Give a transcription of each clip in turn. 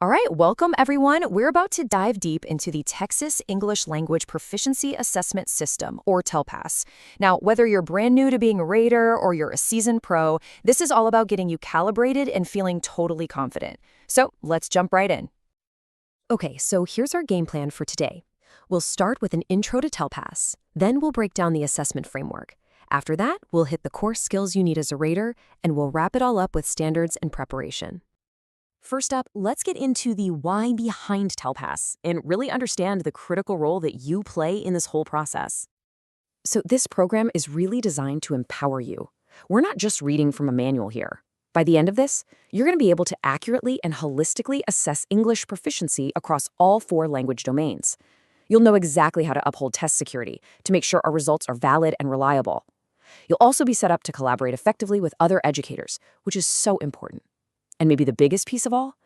All right, welcome everyone. We're about to dive deep into the Texas English Language Proficiency Assessment System, or TELPAS. Now, whether you're brand new to being a rater or you're a seasoned pro, this is all about getting you calibrated and feeling totally confident. So let's jump right in. Okay, so here's our game plan for today. We'll start with an intro to TELPAS, then we'll break down the assessment framework. After that, we'll hit the core skills you need as a rater, and we'll wrap it all up with standards and preparation. First up, let's get into the why behind TELPAS and really understand the critical role that you play in this whole process. So this program is really designed to empower you. We're not just reading from a manual here. By the end of this, you're going to be able to accurately and holistically assess English proficiency across all 4 language domains. You'll know exactly how to uphold test security to make sure our results are valid and reliable. You'll also be set up to collaborate effectively with other educators, which is so important. And maybe the biggest piece of all,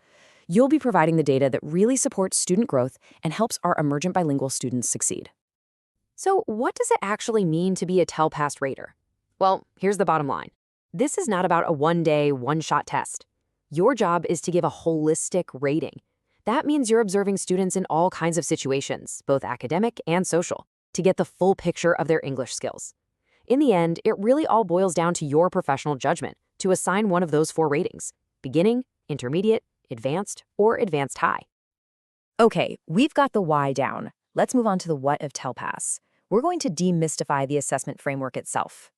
you'll be providing the data that really supports student growth and helps our emergent bilingual students succeed. So what does it actually mean to be a TELPAS rater? Well, here's the bottom line. This is not about a one-day, one-shot test. Your job is to give a holistic rating. That means you're observing students in all kinds of situations, both academic and social, to get the full picture of their English skills. In the end, it really all boils down to your professional judgment to assign one of those 4 ratings: beginning, intermediate, advanced, or advanced high. Okay, we've got the why down. Let's move on to the what of TELPAS. We're going to demystify the assessment framework itself.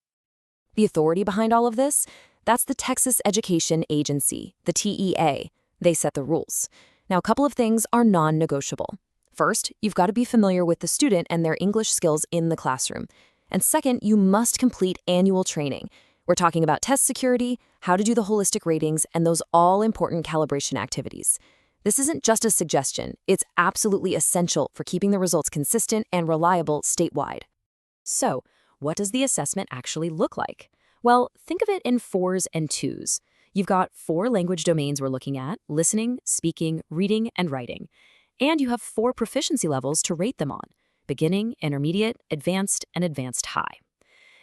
The authority behind all of this? That's the Texas Education Agency, the TEA. They set the rules. Now, a couple of things are non-negotiable. First, you've got to be familiar with the student and their English skills in the classroom. And second, you must complete annual training. We're talking about test security, how to do the holistic ratings, and those all-important calibration activities. This isn't just a suggestion. It's absolutely essential for keeping the results consistent and reliable statewide. So, what does the assessment actually look like? Well, think of it in 4s and 2s. You've got 4 language domains we're looking at: listening, speaking, reading, and writing. And you have 4 proficiency levels to rate them on: beginning, intermediate, advanced, and advanced high.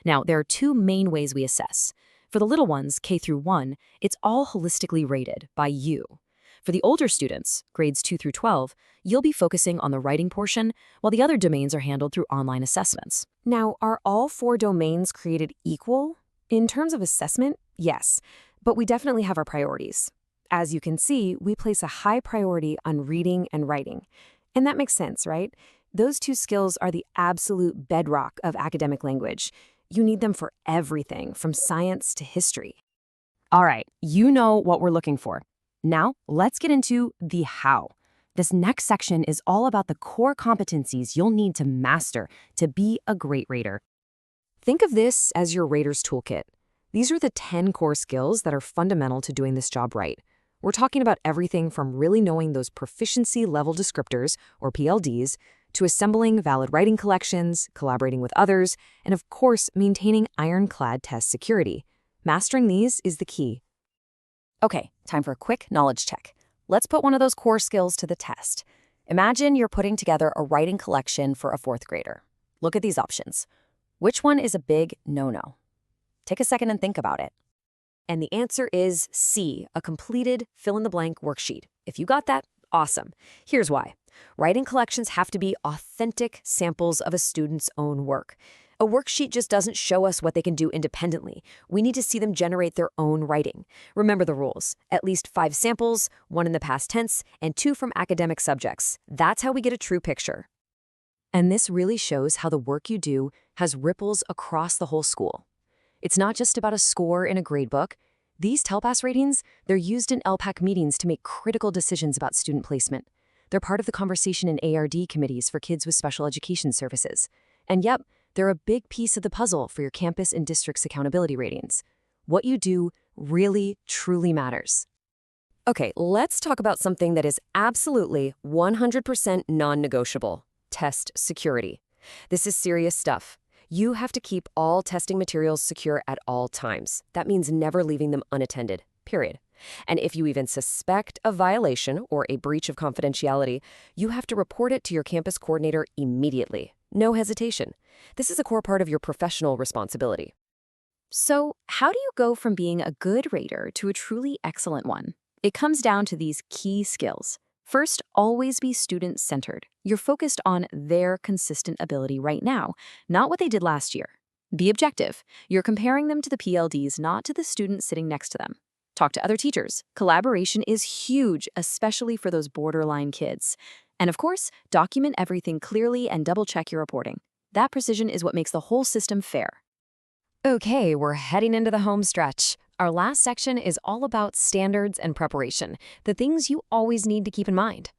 Now, there are 2 main ways we assess. For the little ones, K through 1, it's all holistically rated by you. For the older students, grades 2 through 12, you'll be focusing on the writing portion, while the other domains are handled through online assessments. Now, are all 4 domains created equal? In terms of assessment, yes, but we definitely have our priorities. As you can see, we place a high priority on reading and writing. And that makes sense, right? Those 2 skills are the absolute bedrock of academic language. You need them for everything, from science to history. All right, you know what we're looking for. Now, let's get into the how. This next section is all about the core competencies you'll need to master to be a great rater. Think of this as your rater's toolkit. These are the 10 core skills that are fundamental to doing this job right. We're talking about everything from really knowing those proficiency level descriptors, or PLDs, to assembling valid writing collections, collaborating with others, and of course, maintaining ironclad test security. Mastering these is the key. Okay, time for a quick knowledge check. Let's put one of those core skills to the test. Imagine you're putting together a writing collection for a 4th grader. Look at these options. Which one is a big no-no? Take a second and think about it. And the answer is C, a completed fill-in-the-blank worksheet. If you got that, awesome. Here's why. Writing collections have to be authentic samples of a student's own work. A worksheet just doesn't show us what they can do independently. We need to see them generate their own writing. Remember the rules. At least 5 samples, 1 in the past tense, and 2 from academic subjects. That's how we get a true picture. And this really shows how the work you do has ripples across the whole school. It's not just about a score in a gradebook. These TELPAS ratings, they're used in LPAC meetings to make critical decisions about student placement. They're part of the conversation in ARD committees for kids with special education services. And yep, they're a big piece of the puzzle for your campus and district's accountability ratings. What you do really, truly matters. Okay, let's talk about something that is absolutely 100% non-negotiable: test security. This is serious stuff. You have to keep all testing materials secure at all times. That means never leaving them unattended, period. And if you even suspect a violation or a breach of confidentiality, you have to report it to your campus coordinator immediately. No hesitation. This is a core part of your professional responsibility. So, how do you go from being a good rater to a truly excellent one? It comes down to these key skills: First, always be student-centered. You're focused on their consistent ability right now, not what they did last year. Be objective. You're comparing them to the PLDs, not to the student sitting next to them. Talk to other teachers. Collaboration is huge, especially for those borderline kids. And of course, document everything clearly and double-check your reporting. That precision is what makes the whole system fair. Okay, we're heading into the home stretch. Our last section is all about standards and preparation, the things you always need to keep in mind.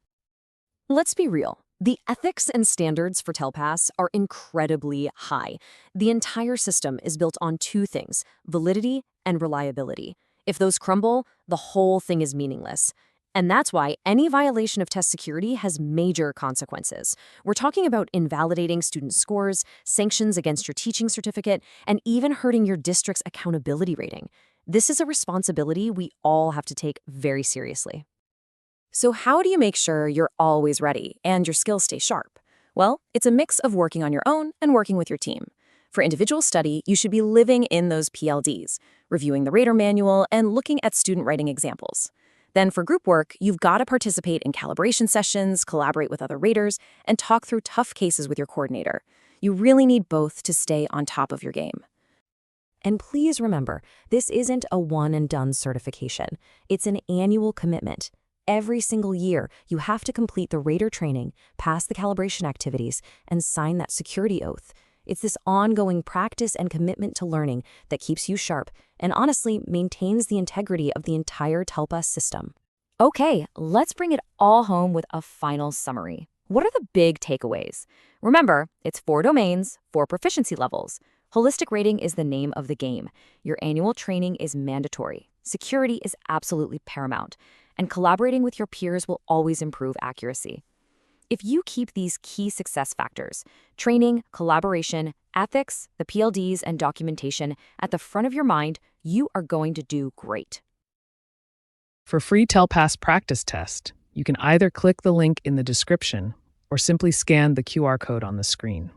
Let's be real. The ethics and standards for TELPAS are incredibly high. The entire system is built on two things: validity and reliability. If those crumble, the whole thing is meaningless. And that's why any violation of test security has major consequences. We're talking about invalidating student scores, sanctions against your teaching certificate, and even hurting your district's accountability rating. This is a responsibility we all have to take very seriously. So how do you make sure you're always ready and your skills stay sharp? Well, it's a mix of working on your own and working with your team. For individual study, you should be living in those PLDs, reviewing the rater manual, and looking at student writing examples. Then for group work, you've got to participate in calibration sessions, collaborate with other raters, and talk through tough cases with your coordinator. You really need both to stay on top of your game. And please remember, this isn't a one-and-done certification. It's an annual commitment. Every single year, you have to complete the rater training, pass the calibration activities, and sign that security oath. It's this ongoing practice and commitment to learning that keeps you sharp and honestly maintains the integrity of the entire TELPAS system. Okay, let's bring it all home with a final summary. What are the big takeaways? Remember, it's 4 domains, 4 proficiency levels. Holistic rating is the name of the game. Your annual training is mandatory. Security is absolutely paramount. And collaborating with your peers will always improve accuracy. If you keep these key success factors, training, collaboration, ethics, the PLDs, and documentation at the front of your mind, you are going to do great. For free TELPAS practice test, you can either click the link in the description or simply scan the QR code on the screen.